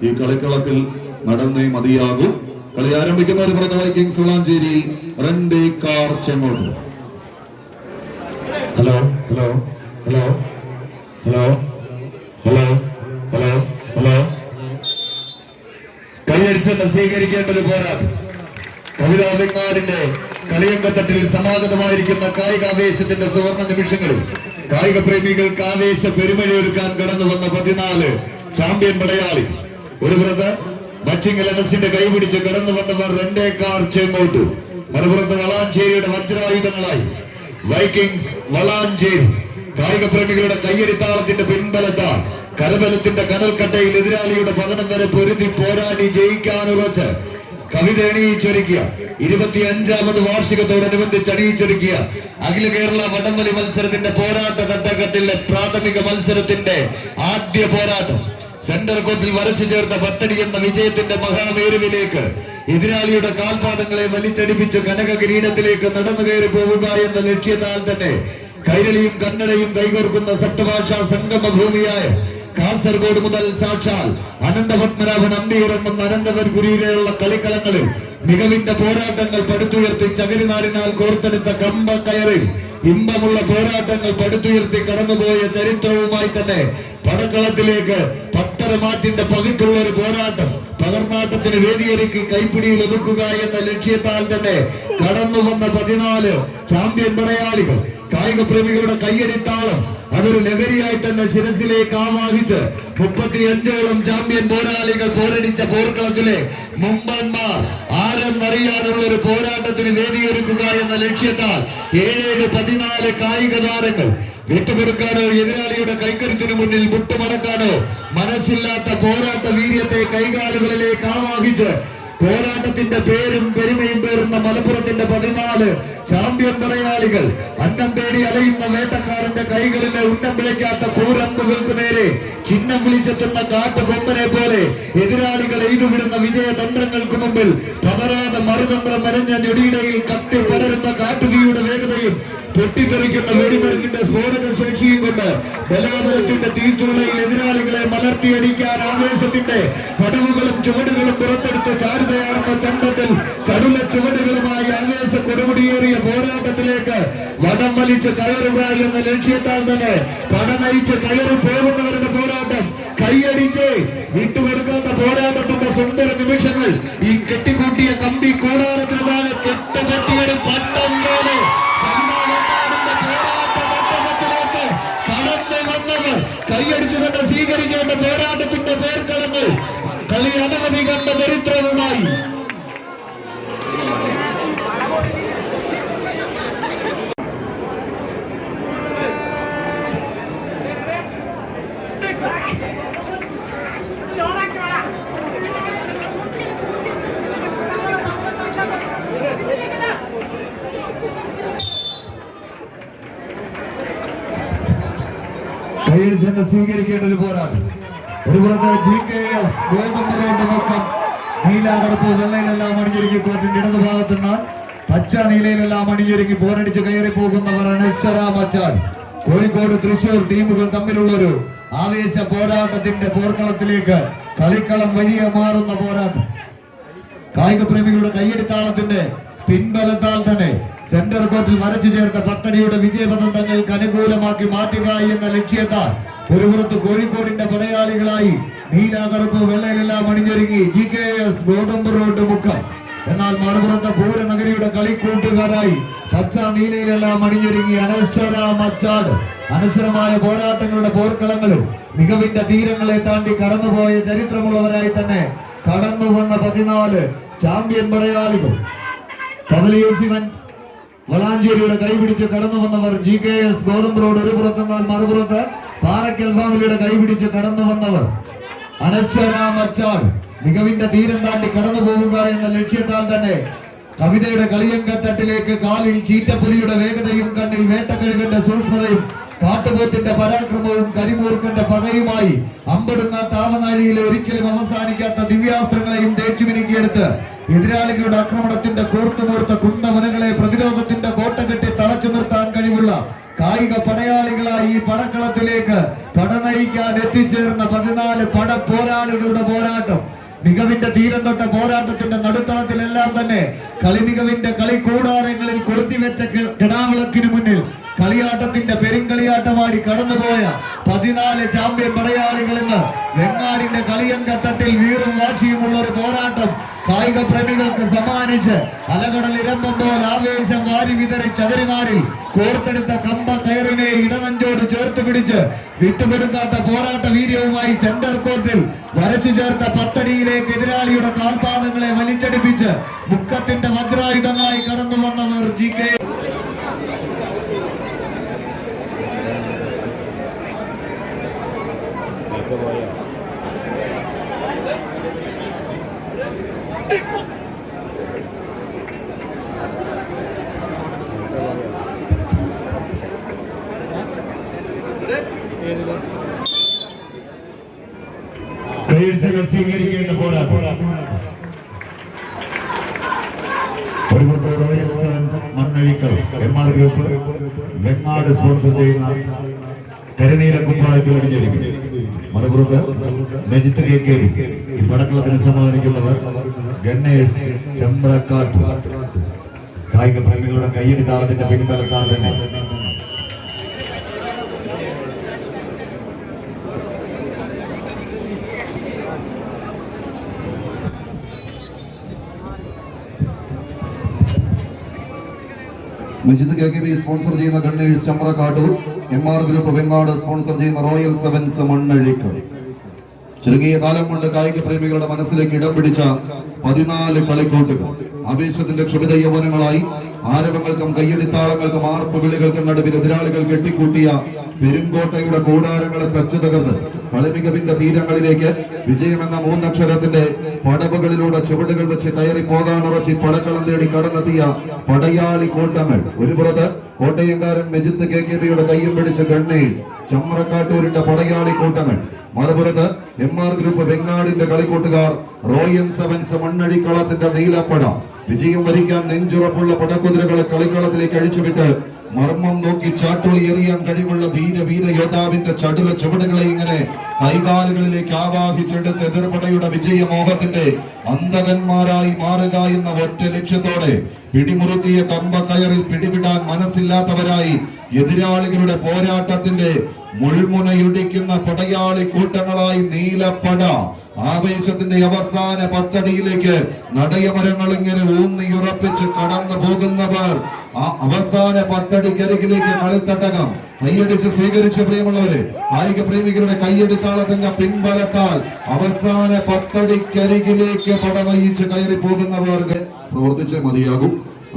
ഈ കളിക്കളത്തിൽ നടന്നേ മതിയാകൂ. കളി ആരംഭിക്കുന്ന ഒരു പുറത്ത് വൈക്കിങ്സ് വളാഞ്ചേരി റെൻഡേ കാർ ചെങ്ങോട്ട്. Hello hello hello hello hello hello hello കൈയടിച്ചെന്ന് സ്വീകരിക്കേണ്ട ഒരു പോരാട്ടം. കവിതാ വെങ്ങാടിന്റെ കളിയങ്കത്തട്ടിൽ സമാഗതമായിരിക്കുന്ന കായികാവേശത്തിന്റെ സുവർണ നിമിഷങ്ങളിൽ കായിക പ്രേമികൾക്ക് ആവേശ പെരുമഴയൊരുക്കാൻ കടന്നു വന്ന 14 ചാമ്പ്യൻ പടയാളി. ഒരു പുറത്ത് മച്ചിങ്ങൽ അനസിന്റെ കൈപിടിച്ച് കടന്നു വന്നവർ റെൻഡേ കാർ ചെങ്ങോട്ടു. മറുപുറത്ത് വളാഞ്ചേരിയുടെ വജ്രായുധങ്ങളായി വൈക്കിങ്സ് വളാഞ്ചേരി. കായിക പ്രേമികളുടെ കയ്യടിത്താളത്തിന്റെ പിൻബലത്താൽ കരബലത്തിന്റെ കനൽക്കട്ടയിൽ എതിരാളിയുടെ പതനം വരെ പൊരുതി പോരാടി ജയിക്കാനുറച്ച് കവിത അണിയിച്ചൊരുക്കിയ 25ാമത് വാർഷികത്തോടനുബന്ധിച്ച് അണിയിച്ചൊരുക്കിയ അഖില കേരള വടംവലി മത്സരത്തിന്റെ പോരാട്ട തട്ടകത്തിലെ പ്രാഥമിക മത്സരത്തിന്റെ ആദ്യ പോരാട്ടം. സെന്റർ കോർട്ടിൽ വരച്ചു ചേർത്ത 10 എന്ന വിജയത്തിന്റെ മഹാമേരുവിലേക്ക് എതിരാളിയുടെ കാൽപാദങ്ങളെ വലിച്ചടിപ്പിച്ച് കനക കിരീടത്തിലേക്ക് നടന്നു കയറി പോവുക എന്ന ലക്ഷ്യത്താൽ തന്നെ കൈരളിയും കന്നഡയും കൈകോർക്കുന്ന സപ്തഭാഷാ സംഗമ ഭൂമിയായ കാസർഗോഡ് മുതൽ സാക്ഷാൽ അനന്തപത്മനാഭൻ അന്തിയുറങ്ങുന്ന അനന്തപുരിയിലുള്ള കളിക്കളങ്ങളിൽ മികവിന്റെ പോരാട്ടങ്ങൾ പടുത്തുയർത്തി ചകരിനാടിനാൽ കോർത്തെടുത്ത കമ്പ കയറിൽ ഇമ്പമുള്ള പോരാട്ടങ്ങൾ പടുത്തുയർത്തി കടന്നുപോയ ചരിത്രവുമായി തന്നെ പടക്കളത്തിലേക്ക് പത്തരമാറ്റിന്റെ പകിട്ടുള്ള ഒരു പോരാട്ടം പകർന്നാട്ടത്തിന് വേദിയൊരുക്കി കൈപ്പിടിയിൽ ഒതുക്കുക എന്ന ലക്ഷ്യത്താൽ തന്നെ കടന്നു വന്ന 14 ചാമ്പ്യൻ പടയാളികൾ. കായിക പ്രേമികളുടെ കയ്യടിത്താളം അതൊരു ലഹരിയായി തന്നെ ശിരസിലേക്ക് ആവാഹിച്ച് 35ഓളം ചാമ്പ്യൻ പോരാളികൾ പോരടിച്ച പോർക്കളത്തിലെ മുമ്പന്മാർ ആരെന്നറിയാനുള്ള ഒരു പോരാട്ടത്തിന് വേദിയൊരുക്കുക എന്ന ലക്ഷ്യത്താൽ 7-14 കായിക താരങ്ങൾ വിട്ടുകൊടുക്കാനോ എതിരാളിയുടെ കൈക്കരുത്തിന് മുന്നിൽ മുട്ടുമടക്കാനോ മനസ്സില്ലാത്ത പോരാട്ട വീര്യത്തെ കൈകാലുകളിലേക്ക് ആവാഹിച്ച് പോരാട്ടത്തിന്റെ പേരും പെരുമയും പേറുന്ന മലപ്പുറത്തിന്റെ 14 ചാമ്പ്യൻ പടയാളികൾ അന്നം തേടി അലയുന്ന വേട്ടക്കാരന്റെ കൈകളിലെ ഉന്നം പിഴയ്ക്കാത്ത പൂരമ്പുകൾക്ക് നേരെ ചിഹ്നം വിളിച്ചെത്തുന്ന കാട്ടുകൊമ്പനെ പോലെ എതിരാളികൾ എയ്തുവിടുന്ന വിജയതന്ത്രങ്ങൾക്ക് മുമ്പിൽ പതരാതെ മറുതന്ത്രം മരഞ്ഞ ഞൊടിയിടയിൽ കത്തി പടരുന്ന കാട്ടുതീയുടെ വേഗതയും പൊട്ടിത്തെറിക്കുന്ന വെടിമരുന്നിന്റെ സ്ഫോടക ശേഷിയും കൊണ്ട് ബലാബലത്തിന്റെ തീച്ചൂളയിൽ എതിരാളികളെ മലർത്തിയടിക്കാൻ ആവേശത്തിന്റെ പടവുകളും ചുവടുകളും പുറത്തെടുത്ത് ചാരുതയാർന്ന ചണ്ടത്തിൽ ചടുല ചുവടുകളുമായി ആവേശ കൊടുമുടിയേറിയ പോരാട്ടത്തിലേക്ക് വടം വലിച്ച് കയറുക എന്ന ലക്ഷ്യത്താൽ തന്നെ പടനയിച്ച് കയറി പോകുന്നവരുടെ പോരാട്ടം കൈയടിച്ച് വിട്ടുകൊടുക്കാത്ത പോരാട്ടത്തിന്റെ സുന്ദര നിമിഷങ്ങൾ ഈ കെട്ടിക്കൂട്ടിയ കമ്പി കൂടാരത്തിന് താഴെ കെട്ടുപറ്റിയൊരു പട്ടം പോലെ കൈയടിച്ചു തന്നെ സ്വീകരിക്കേണ്ട പോരാട്ടത്തിന്റെ പേർക്കളങ്ങൾ കളി അനവധി കണ്ട ചരിത്രവുമായി സ്വീകരിക്കേണ്ട ഒരു പോരാട്ടം. ഒരു പുറത്ത് GKS ഗോതമ്പ് മുക്കം നീലാകറുപ്പ് വെള്ളയിലെല്ലാം അണിഞ്ഞൊരുക്കി കോർട്ടിന്റെ ഇടതു ഭാഗത്തുനിന്ന് പച്ച നീലയിലെല്ലാം അണിഞ്ഞൊരുക്കി പോരടിച്ച് കയറി പോകുന്നവർ അനശ്വര മച്ചാൻ. കോഴിക്കോട് തൃശൂർ ടീമുകൾ തമ്മിലുള്ളൊരു ആവേശ പോരാട്ടത്തിന്റെ പോർക്കളത്തിലേക്ക് കളിക്കളം വഴിയെ മാറുന്ന പോരാട്ടം. കായിക പ്രേമികളുടെ കയ്യടിത്താളത്തിന്റെ പിൻബലത്താൽ തന്നെ സെന്റർ കോർട്ടിൽ വരച്ചു ചേർത്ത 10 വിജയപഥം തങ്ങൾക്ക് അനുകൂലമാക്കി മാറ്റുക എന്ന ലക്ഷ്യത്താൽ ഒരു പുറത്ത് കോഴിക്കോടിന്റെ പടയാളികളായി നീലാകറുപ്പ് വെള്ളയിലെല്ലാം അണിഞ്ഞൊരുങ്ങി GKS ഗോതമ്പ് റോഡ് മുക്കം. എന്നാൽ മറുപുറത്ത് പൂരനഗരിയുടെ കളിക്കൂട്ടുകാരായി പച്ച നീലയിലെല്ലാം അണിഞ്ഞൊരുങ്ങി അനശ്വര മച്ചാട്. അനശ്വരമായ പോരാട്ടങ്ങളുടെ പോർക്കളങ്ങളും മികവിന്റെ തീരങ്ങളെ താണ്ടി കടന്നുപോയ ചരിത്രമുള്ളവരായി തന്നെ കടന്നു വന്ന 14 ചാമ്പ്യൻ പടയാളികൾ. പവലിയോസിവൻ വളാഞ്ചേരിയുടെ കൈപിടിച്ച് കടന്നു വന്നവർ GKS ഗോതമ്പ് റോഡ് ഒരു പുറത്തെന്നാൽ മറുപുറത്ത് പാറക്കൽ ഫാമിലിയുടെ കൈപിടിച്ച് കടന്നു വന്നവർ അനശ്വര മച്ചാട്. മികവിന്റെ തീരം താണ്ടി കടന്നു പോവുക എന്ന ലക്ഷ്യത്താൽ തന്നെ കവിതയുടെ കളിയങ്കത്തട്ടിലേക്ക് കാലിൽ ചീറ്റപ്പുലിയുടെ വേഗതയും കണ്ണിൽ വേട്ടക്കഴുകന്റെ സൂക്ഷ്മതയും കാട്ടുപോത്തിന്റെ പരാക്രമവും കരിമൂർക്കന്റെ പകയുമായി അമ്പടുന്ന താവനാഴിയിലെ ഒരിക്കലും അവസാനിക്കാത്ത ദിവ്യാസ്ത്രങ്ങളെയും തേച്ചുമിനുക്കിയെടുത്ത് എതിരാളികളുടെ ആക്രമണത്തിന്റെ കോർത്തുമൂർത്ത കുന്നവനങ്ങളെ പ്രതിരോധത്തിന്റെ കോട്ട കെട്ടി തളച്ചു നിർത്താൻ കഴിവുള്ള കായിക പടയാളികളായി ഈ പടക്കളത്തിലേക്ക് പട നയിക്കാൻ എത്തിച്ചേർന്ന 14 പട പോരാളികളുടെ പോരാട്ടം. മികവിന്റെ തീരം തൊട്ട പോരാട്ടത്തിന്റെ നടുത്തളത്തിലെല്ലാം തന്നെ കളി മികവിന്റെ കളിക്കൂടാരങ്ങളിൽ കൊളുത്തിവെച്ച കിടാവിളക്കിന് മുന്നിൽ കളിയാട്ടത്തിന്റെ പെരുങ്കളിയാട്ടമാടി കടന്നുപോയ 14 ചാമ്പ്യൻ പടയാളികൾ ഇന്ന് വെങ്ങാടിന്റെ കളിയങ്കത്തട്ടിൽ വീറും വാശിയുമുള്ള ഒരു പോരാട്ടം കായിക പ്രേമികൾക്ക് സമ്മാനിച്ച് അലകടൽ ഇരമ്പുമ്പോൾ ആവേശം വാരി വിതറി ചതുരിനാരിൽ കോർത്തെടുത്ത കമ്പ കയറിനെ ഇടനഞ്ചോട് ചേർത്ത് പിടിച്ച് വിട്ടുകൊടുക്കാത്ത പോരാട്ട വീര്യവുമായി സെന്റർ കോർട്ടിൽ വരച്ചു ചേർത്ത 10 അടിയിലേക്ക് എതിരാളിയുടെ കാൽപാദങ്ങളെ വലിച്ചടിപ്പിച്ച് മുക്കത്തിന്റെ വജ്രായുധമായി കടന്നു വന്നവർ GK. കൈയടിച്ചകൾ സ്വീകരിക്കേണ്ട പോരാട്ടം. Royal Sevens Mannazhikkal MR group Vengad sponsor ചെയ്യുന്ന കരിനീല കുപ്പായത്തിൽ അണിഞ്ഞിരിക്കും. മറുപുറത്ത് മെജിത്ത് KK. ഈ പടക്കളത്തിന് സമ്മാനിക്കുന്നവർ ഗണേഷ് ചമ്രക്കാട്ട്. കായിക പ്രേമികളുടെ കയ്യടി താളത്തിന്റെ പിൻബലത്താൽ തന്നെ മെജിത്ത് KK സ്പോൺസർ ചെയ്യുന്ന Ganesh Chamrakkattur, MR group Vengad sponsor ചെയ്യുന്ന റോയൽ സെവൻസ് മണ്ണഴിക്കൽ. ചുരുങ്ങിയ കാലം കൊണ്ട് കായിക പ്രേമികളുടെ മനസ്സിലേക്ക് ഇടം പിടിച്ച 14 കളിക്കൂട്ടുകൾ ആവേശത്തിന്റെ ക്ഷുഭിത യൗവനങ്ങളായി ആരവങ്ങൾക്കും കയ്യടിത്താളങ്ങൾക്കും ആർപ്പ് വിളികൾക്കും നടുവിൽ എതിരാളികൾ കെട്ടിക്കൂട്ടിയ പെരുങ്കോട്ടയുടെ കൂടാരങ്ങളെ തച്ചു തകർന്ന് കളിമികവിന്റെ തീരങ്ങളിലേക്ക് വിജയമെന്ന 3 അക്ഷരത്തിന്റെ പടവുകളിലൂടെ ചുവടുകൾ വെച്ച് കയറി പോകാനുറച്ച് പടക്കളം തേടി കടന്നെത്തിയ പടയാളി കൂട്ടങ്ങൾ. ഒരു പുറത്ത് കോട്ടയംകാരൻ മെജിത്ത് KKBയുടെ കയ്യും പിടിച്ച് ഗണേഷ് ചമ്രക്കാട്ടൂരിന്റെ പടയാളി കൂട്ടങ്ങൾ, മറുപുറത്ത് MR ഗ്രൂപ്പ് വെങ്ങാടിന്റെ കളിക്കൂട്ടുകാർ റോയൽ സെവൻസ് മണ്ണഴിക്കളത്തിന്റെ നീലപ്പട. വിജയം വരിക്കാൻ നെഞ്ചുറപ്പുള്ള പടക്കുതിരകളെ കളിക്കളത്തിലേക്ക് അഴിച്ചുവിട്ട് മർമ്മം നോക്കി ചാട്ടുളി എറിയാൻ കഴിവുള്ള ധീരവീര യോദ്ധാവിന്റെ ചടുല ചുവടുകളെ ഇങ്ങനെ കൈകാലുകളിലേക്ക് ആവാഹിച്ചെടുത്ത് എതിർപടയുടെ വിജയമോഹത്തിന്റെ അന്തകന്മാരായി മാറുക എന്ന ഒറ്റ ലക്ഷ്യത്തോടെ പിടിമുറുക്കിയ കമ്പക്കയറിൽ പിടിവിടാൻ മനസ്സില്ലാത്തവരായി എതിരാളികളുടെ പോരാട്ടത്തിന്റെ മുൾമുനയുടിക്കുന്ന പടയാളി കൂട്ടങ്ങളായി നീലപ്പട ആവേശത്തിന്റെ അവസാന 10 അടിയിലേക്ക് നടയമരങ്ങൾ ഇങ്ങനെ ഊന്നിയുറപ്പിച്ച് കടന്നു പോകുന്നവർ ആ അവസാന 10 അടിക്കരികിലേക്ക് കളിത്തട്ടകം കൈയടിച്ച് സ്വീകരിച്ച പ്രിയമുള്ളവരെ, കായിക പ്രേമികളുടെ കൈയടിത്താളത്തിന്റെ പിൻബലത്താൽ അവസാന 10 അടിക്കരികിലേക്ക് പടവയിച്ച് കയറി പോകുന്നവർക്ക് പ്രവർത്തിച്ചേ മതിയാകും.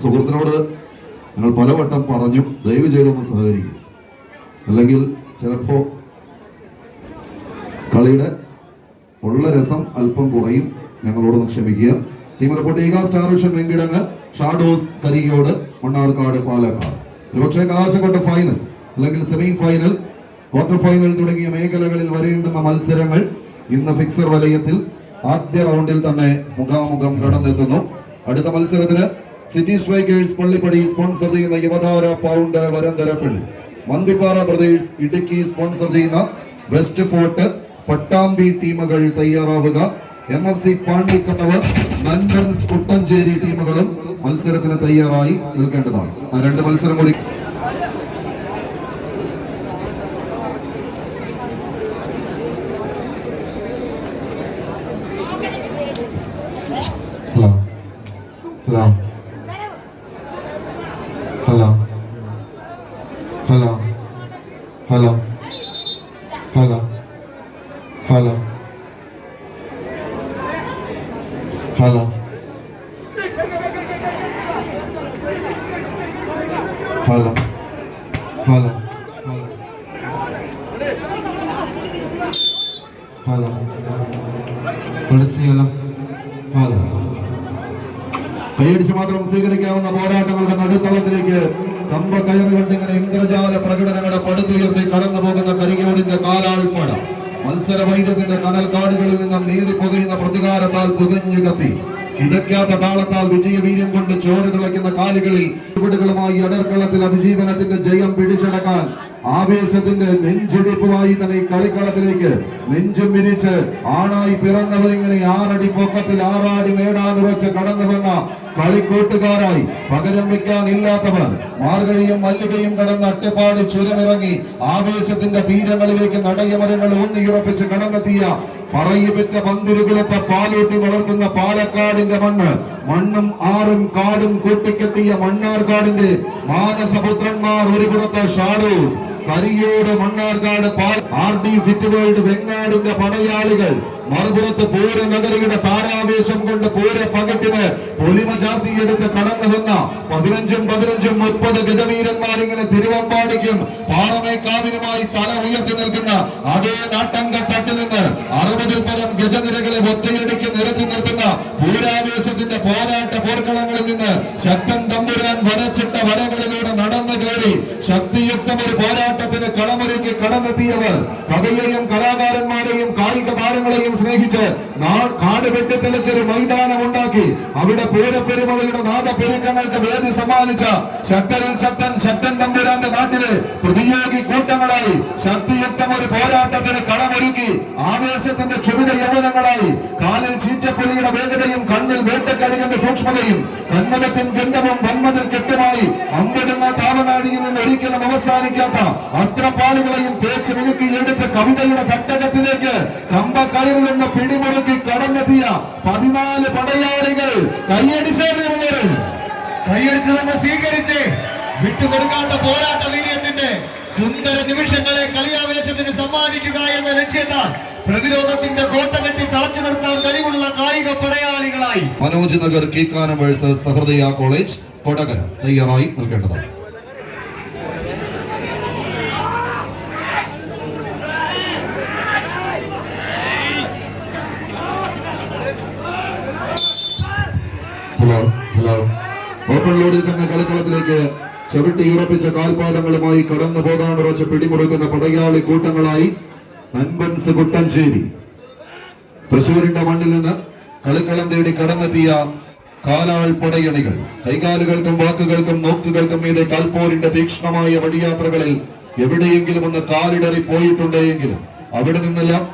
സുഹൃത്തിനോട് ഞങ്ങൾ പലവട്ടം പറഞ്ഞു, ദയവ് ചെയ്തൊന്ന് സഹകരിക്കും, അല്ലെങ്കിൽ ചിലപ്പോ കളിയുടെ ഉള്ള രസം അല്പം കുറയും. ഞങ്ങളോട് ക്ഷമിക്കുക. ടീം റിപ്പോർട്ട് ചെയ്യുക. Star vision Venkitangu, shadows കരിയോട്, Mannarkkad, Palakkad. ഒരുപക്ഷെ കലാശക്കൊട്ട ഫൈനൽ അല്ലെങ്കിൽ സെമി ഫൈനൽ, ക്വാർട്ടർ ഫൈനൽ തുടങ്ങിയ മേഖലകളിൽ വരേണ്ടുന്ന മത്സരങ്ങൾ ഇന്ന് ഫിക്സർ വലയത്തിൽ ആദ്യ റൗണ്ടിൽ തന്നെ മുഖാമുഖം കടന്നെത്തുന്നു. അടുത്ത മത്സരത്തിന് സിറ്റി സ്ട്രൈക്കേഴ്സ് പള്ളിപ്പടി സ്പോൺസർ ചെയ്യുന്ന യുവതാര പൗണ്ട് വരന്തരപ്പള്ളി, മന്തിപ്പാറ ബ്രദേഴ്സ് ഇടുക്കി സ്പോൺസർ ചെയ്യുന്ന വെസ്റ്റ് ഫോർട്ട് പട്ടാമ്പി ടീമുകൾ തയ്യാറാവുക. MFC പാണ്ടിക്കട്ടവ്, നൻപൻസ് കുട്ടഞ്ചേരി ടീമുകളും മത്സരത്തിന് തയ്യാറായി നിൽക്കേണ്ടതാണ്. ആ 2 മത്സരം കൂടി Hello. Hello. Hello. Hello. Hello. Hello. Hello. Hello. Hello. കൈയടിച്ച് മാത്രം സ്വീകരിക്കാവുന്ന പോരാട്ടങ്ങളുടെ നടുത്തളത്തിലേക്ക് കമ്പ കയറ് കണ്ടിങ്ങനെ ഇന്ദ്രജാല പ്രകടനങ്ങളുടെ പടുത്തുയർത്തി കടന്നു പോകുന്ന കരികോടിന്റെ കാലാൾപ്പട മത്സര വൈദ്യത്തിന്റെ കനൽക്കാടുകളിൽ നിന്നും നീറിപ്പുകയുന്ന പ്രതികാരത്താൽ പുകഞ്ഞു കത്തി കിതയ്ക്കാത്ത താളത്താൽ വിജയവീര്യം കൊണ്ട് ചോര തിളയ്ക്കുന്ന കാലുകളിൽ ചുവടുകളുമായി അടർക്കളത്തിൽ അതിജീവനത്തിന്റെ ജയം പിടിച്ചടക്കാൻ ആവേശത്തിന്റെ നെഞ്ചിടിപ്പുമായി തന്നെ ഈ കളിക്കളത്തിലേക്ക് നെഞ്ചും വിരിച്ച് ആണായി പിറന്നവരിങ്ങനെ 6 അടി പൊക്കത്തിൽ 6 അടി നേടാനുറച്ച് കടന്നു വന്ന കളിക്കൂട്ടുകാരായി പകരം വെക്കാനില്ലാത്തവർ മാർഗഴിയും മല്ലികയും കടന്ന് അട്ടപ്പാടി ചുരമിറങ്ങി ആവേശത്തിന്റെ തീരങ്ങളിലേക്ക് നടയമരങ്ങൾ ഊന്നിയുറപ്പിച്ച് കടന്നെത്തിയ പറയിപ്പറ്റ പന്തിരുകുലത്തെ പാലൂട്ടി വളർത്തുന്ന പാലക്കാടിന്റെ മണ്ണും ആറും കാടും കൂട്ടിക്കെട്ടിയ മണ്ണാർക്കാടിന്റെ മാനസപുത്രന്മാർ ഒരു പുറത്തെ shadows കരിയോട് Mannarkkad RD fit world വെങ്ങാടിന്റെ പടയാളികൾ മറുപുറത്ത് പൂര നഗരിയുടെ താരാവേശം കൊണ്ട് പൂര പകട്ടിന് പൊലിമ ചാർത്തിയെടുത്ത് കടന്നു വന്ന 15 30 ഗജവീരന്മാരിങ്ങനെ തിരുവമ്പാടിക്കും പാറമേക്കാവിനുമായി തല ഉയർത്തി നിൽക്കുന്ന അതേ നാട്ടങ്കത്തട്ടിൽ നിന്ന് 60-ൽ പരം ഗജനിരകളെ ഒറ്റയടിക്ക് നിരത്തി നിർത്തുന്ന പൂരാവേശത്തിന്റെ പോരാട്ട പോർക്കളങ്ങളിൽ നിന്ന് ശക്തൻ തമ്പുരാൻ വരച്ചിട്ട വരകളിലൂടെ നടന്നു കയറി ശക്തിയുക്തം ഒരു പോരാട്ടത്തിന് കളമൊരുക്കി കടന്നെത്തിയവർ കഥയെയും കലാകാരന്മാരെയും കായിക താരങ്ങളെയും സ്നേഹിച്ച് കാട് വെട്ടിത്തെളിച്ചൊരു മൈതാനം ഉണ്ടാക്കി അവിടെ പൂരപ്പെരുമകളുടെ നാദപെരുക്കങ്ങൾക്ക് വേദി സമ്മാനിച്ച ശക്തൻ തമ്പുരാന്റെ നാട്ടിലെ പ്രതിയോഗി കൂട്ടങ്ങളായി ശക്തിയുക്തം ഒരു പോരാട്ടത്തിന് കളമൊരുക്കി ആവേശത്തിന്റെ ക്ഷുഭിത യൗവനങ്ങളായി കാലിൽ ചീറ്റപ്പുലിയുടെ വേഗതയും കണ്ണിൽ വേട്ടക്കഴുകന്റെ സൂക്ഷ്മതയും കന്മലത്തിൻ ഗന്ധവും വന്മതിൽ കെട്ടുമായി അമ്പെടുന്ന താവനാടിയിൽ നിന്ന് ഒരിക്കലും അവസാനിക്കാത്ത അസ്ത്രപ്പാളികളെയും തേച്ച് മിനുക്കി എടുത്ത് കവിതയുടെ തട്ടകത്തിലേക്ക് കമ്പക്കയറിൽ നിന്ന് പിടിമുറുക്കി കടന്നെത്തിയ 14 പടയാളികൾ കൈയടിച്ച് തന്നെ സ്വീകരിച്ച് വിട്ടുകൊടുക്കാത്ത പോരാട്ട വീര്യത്തിന്റെ സുന്ദര നിമിഷങ്ങളെ കളിയാവേശത്തിന് സമ്മാനിക്കുക എന്ന ലക്ഷ്യത്താൽ പ്രതിരോധത്തിന്റെ കോട്ട കെട്ടി തളച്ചു നിർത്താൻ കഴിവുള്ള കായിക പടയാളികളായി മനോജ് നഗർ കീക്കാനം വേഴ്സസ് സഹൃദയ കോളേജ് കൊടകര തയ്യാറായി നിൽക്കേണ്ടതാണ്. ഓപ്പൺ ലോഡിൽ തന്നെ കളിക്കളത്തിലേക്ക് ചവിട്ടി ഉറപ്പിച്ച കാൽപാദങ്ങളുമായി കടന്നു പോകാൻ ഉറച്ച് പിടിമുറുക്കുന്ന പടയാളി കൂട്ടങ്ങളായി നൻപൻസ് കുട്ടഞ്ചേരി. തൃശൂരിന്റെ മണ്ണിൽ നിന്ന് കളിക്കളം തേടി കടന്നെത്തിയ കാലാൾ പടയണികൾ കൈകാലുകൾക്കും വാക്കുകൾക്കും നോക്കുകൾക്കും മീതെ കാൽപോരിന്റെ തീക്ഷ്ണമായ വടിയാത്രകളിൽ എവിടെയെങ്കിലും ഒന്ന് കാലിടറി പോയിട്ടുണ്ടെങ്കിലും അവിടെ നിന്നെല്ലാം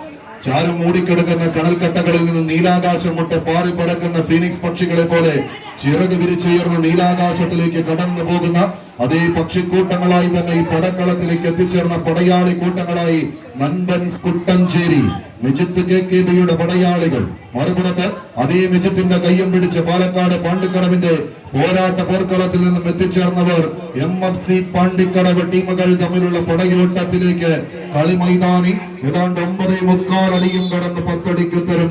ചാരം മൂടിക്കിടക്കുന്ന കടൽക്കട്ടകളിൽ നിന്ന് നീലാകാശം മുട്ടെ പാറിപ്പറക്കുന്ന ഫീനിക്സ് പക്ഷികളെ പോലെ ചിറക് വിരിച്ചുയർന്ന നീലാകാശത്തിലേക്ക് കടന്നു പോകുന്ന അതേ പക്ഷിക്കൂട്ടങ്ങളായി തന്നെ ഈ പടക്കളത്തിലേക്ക് എത്തിച്ചേർന്ന പടയാളി കൂട്ടങ്ങളായി നൻപൻസ് കുട്ടഞ്ചേരി മിജിത്ത് KKBയുടെ പടയാളികൾ. മറുപുറത്ത് അതേ മിജിത്തിന്റെ കയ്യും പിടിച്ച് പാലക്കാട് പാണ്ടിക്കടവിന്റെ പോരാട്ട പോർക്കളത്തിൽ നിന്നും എത്തിച്ചേർന്നവർ MFC പാണ്ടിക്കടവ് ടീമുകൾ തമ്മിലുള്ള പടയോട്ടത്തിലേക്ക് കളി മൈതാനി ഏതാണ്ട് 9.25 അടിയും കടന്ന് 10 അടിക്കുത്തരം